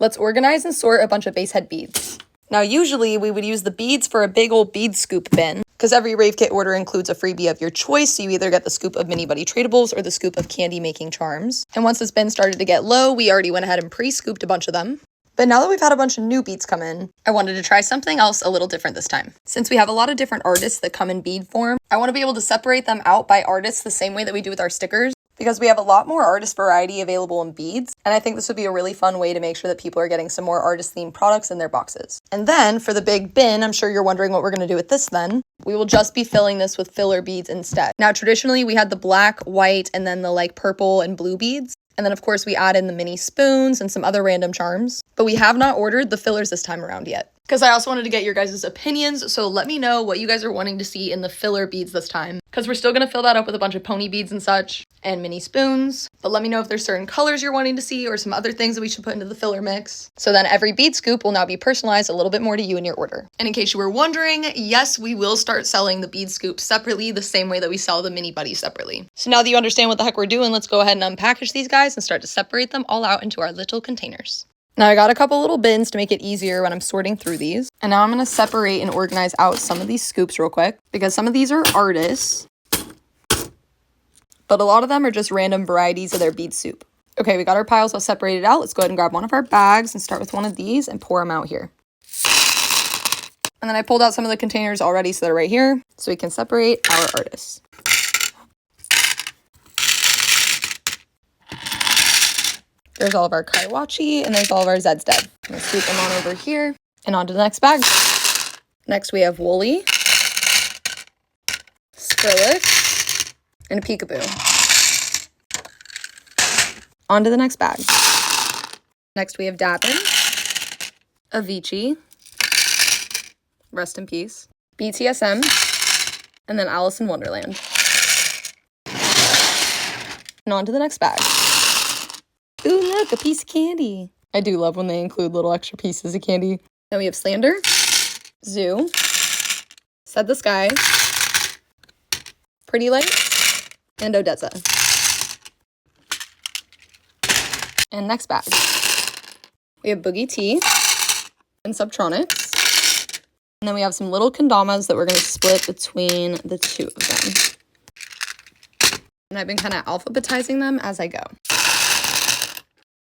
Let's organize and sort a bunch of Basshead beads. Now, usually we would use the beads for a big old bead scoop bin, because every Rave Kit order includes a freebie of your choice, so you either get the scoop of mini buddy tradables or the scoop of candy making charms. And once this bin started to get low, we already went ahead and pre-scooped a bunch of them. But now that we've had a bunch of new beads come in, I wanted to try something else a little different this time. Since we have a lot of different artists that come in bead form, I want to be able to separate them out by artists the same way that we do with our stickers, because we have a lot more artist variety available in beads, and I think this would be a really fun way to make sure that people are getting some more artist-themed products in their boxes. And then, for the big bin, I'm sure you're wondering what we're going to do with this then. We will just be filling this with filler beads instead. Now, traditionally, we had the black, white, and then the purple and blue beads. And then, of course, we add in the mini spoons and some other random charms. But we have not ordered the fillers this time around yet, because I also wanted to get your guys' opinions, so let me know what you guys are wanting to see in the filler beads this time, because we're still going to fill that up with a bunch of pony beads and such, and mini spoons, but let me know if there's certain colors you're wanting to see or some other things that we should put into the filler mix. So then every bead scoop will now be personalized a little bit more to you and your order. And in case you were wondering, yes, we will start selling the bead scoops separately the same way that we sell the mini buddies separately. So now that you understand what the heck we're doing, let's go ahead and unpackage these guys and start to separate them all out into our little containers. Now I got a couple little bins to make it easier when I'm sorting through these. And now I'm going to separate and organize out some of these scoops real quick, because some of these are artists, but a lot of them are just random varieties of their bead soup. Okay, we got our piles all separated out. Let's go ahead and grab one of our bags and start with one of these and pour them out here. And then I pulled out some of the containers already, so they're right here, so we can separate our artists. There's all of our Kaiwachi, and there's all of our Zeds Dead. I'm gonna scoop them on over here, and on to the next bag. Next, we have Woolly, Skrillex, and a Peekaboo. On to the next bag. Next, we have Dappin, Avicii, rest in peace, BTSM, and then Alice in Wonderland. And on to the next bag. Ooh, look, a piece of candy. I do love when they include little extra pieces of candy. Then we have Slander, Zoo, Said the Sky, Pretty Lights, and Odessa. And next bag. We have Boogie T and Subtronics. And then we have some little kendamas that we're going to split between the two of them. And I've been kind of alphabetizing them as I go.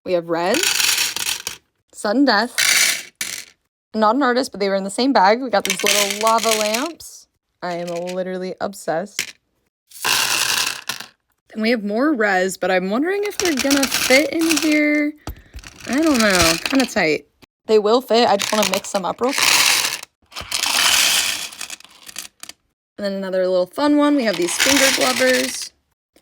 We have Red, Sudden Death, not an artist, but they were in the same bag. We got these little lava lamps. I am literally obsessed. And we have more Res, but I'm wondering if they're gonna fit in here. I don't know, kind of tight. They will fit, I just want to mix them up real quick. And then another little fun one, we have these finger glovers.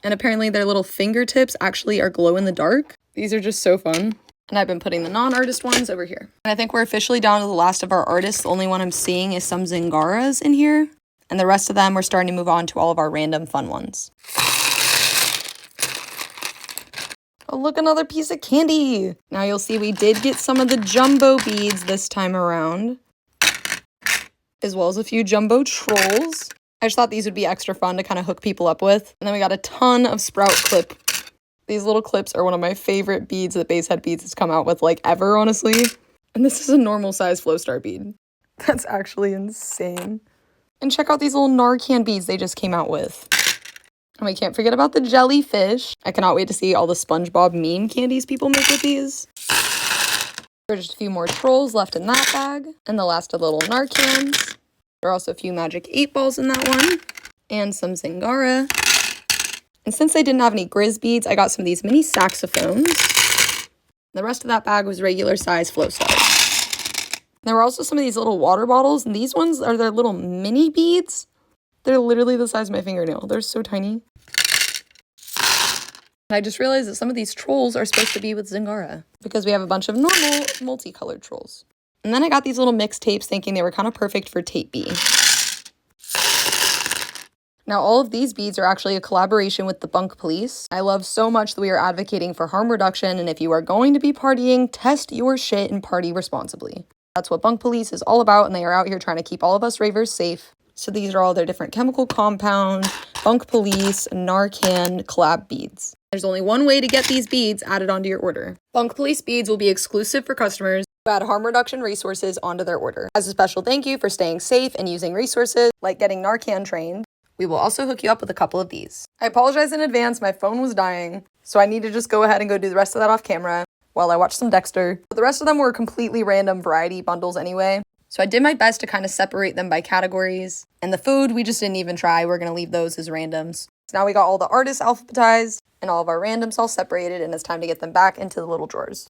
And apparently their little fingertips actually are glow in the dark. These are just so fun. And I've been putting the non-artist ones over here. And I think we're officially down to the last of our artists. The only one I'm seeing is some Zingaras in here. And the rest of them, we're starting to move on to all of our random fun ones. Oh, look, another piece of candy. Now you'll see we did get some of the jumbo beads this time around, as well as a few jumbo trolls. I just thought these would be extra fun to kind of hook people up with. And then we got a ton of sprout clip. These little clips are one of my favorite beads that Basshead Beads has come out with, ever, honestly. And this is a normal size Flow Star bead. That's actually insane. And check out these little Narcan beads they just came out with. And we can't forget about the jellyfish. I cannot wait to see all the SpongeBob meme candies people make with these. There are just a few more trolls left in that bag. And the last of the little Narcans. There are also a few magic 8 balls in that one. And some Zingara. And since they didn't have any Grizz beads, I got some of these mini saxophones. The rest of that bag was regular size Flow Stars. There were also some of these little water bottles, and these ones are their little mini beads. They're literally the size of my fingernail. They're so tiny. And I just realized that some of these trolls are supposed to be with Zingara, because we have a bunch of normal multicolored trolls. And then I got these little mixtapes thinking they were kind of perfect for tape B. Now, all of these beads are actually a collaboration with the Bunk Police. I love so much that we are advocating for harm reduction, and if you are going to be partying, test your shit and party responsibly. That's what Bunk Police is all about, and they are out here trying to keep all of us ravers safe. So these are all their different chemical compound, Bunk Police, Narcan collab beads. There's only one way to get these beads added onto your order. Bunk Police beads will be exclusive for customers who add harm reduction resources onto their order. As a special thank you for staying safe and using resources like getting Narcan trained, we will also hook you up with a couple of these. I apologize in advance, my phone was dying, so I need to just go ahead and go do the rest of that off camera while I watch some Dexter. But the rest of them were completely random variety bundles anyway, so I did my best to kind of separate them by categories. And the food, we just didn't even try. We're going to leave those as randoms. So now we got all the artists alphabetized and all of our randoms all separated, and it's time to get them back into the little drawers.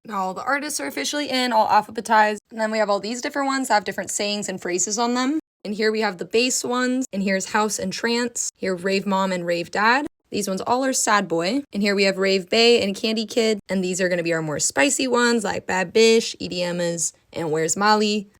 Now all the artists are officially in, all alphabetized, and then we have all these different ones that have different sayings and phrases on them. And here we have the bass ones, and here's House and Trance, here Rave Mom and Rave Dad. These ones all are Sad Boy, and here we have Rave Bae and Candy Kid, and these are going to be our more spicy ones like Bad Bish, EDMs, and Where's Molly.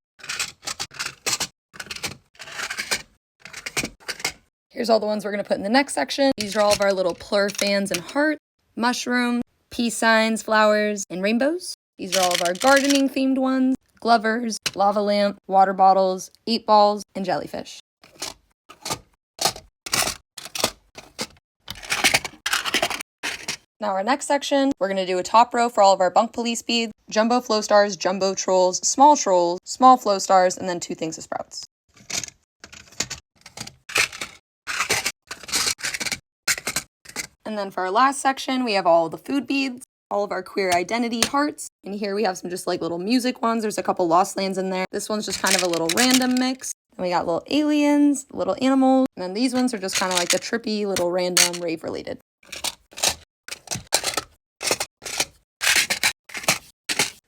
Here's all the ones we're going to put in the next section. These are all of our little plur fans and hearts, mushrooms, peace signs, flowers, and rainbows. These are all of our gardening themed ones, glovers, lava lamp, water bottles, 8 balls, and jellyfish. Now our next section, we're going to do a top row for all of our Bunk Police beads, jumbo flow stars, jumbo trolls, small flow stars, and then 2 things of sprouts. And then for our last section, we have all the food beads, all of our queer identity hearts. And here we have some just like little music ones. There's a couple Lost Lands in there. This one's just kind of a little random mix. Then we got little aliens, little animals. And then these ones are just kind of like the trippy little random rave related.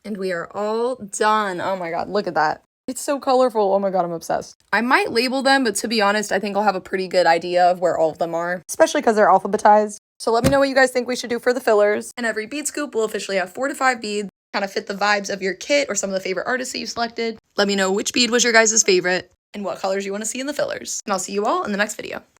And we are all done. Oh my God, look at that. It's so colorful. Oh my God, I'm obsessed. I might label them, but to be honest, I think I'll have a pretty good idea of where all of them are, especially because they're alphabetized. So let me know what you guys think we should do for the fillers. And every bead scoop will officially have 4 to 5 beads, kind of fit the vibes of your kit or some of the favorite artists that you selected. Let me know which bead was your guys' favorite and what colors you want to see in the fillers. And I'll see you all in the next video.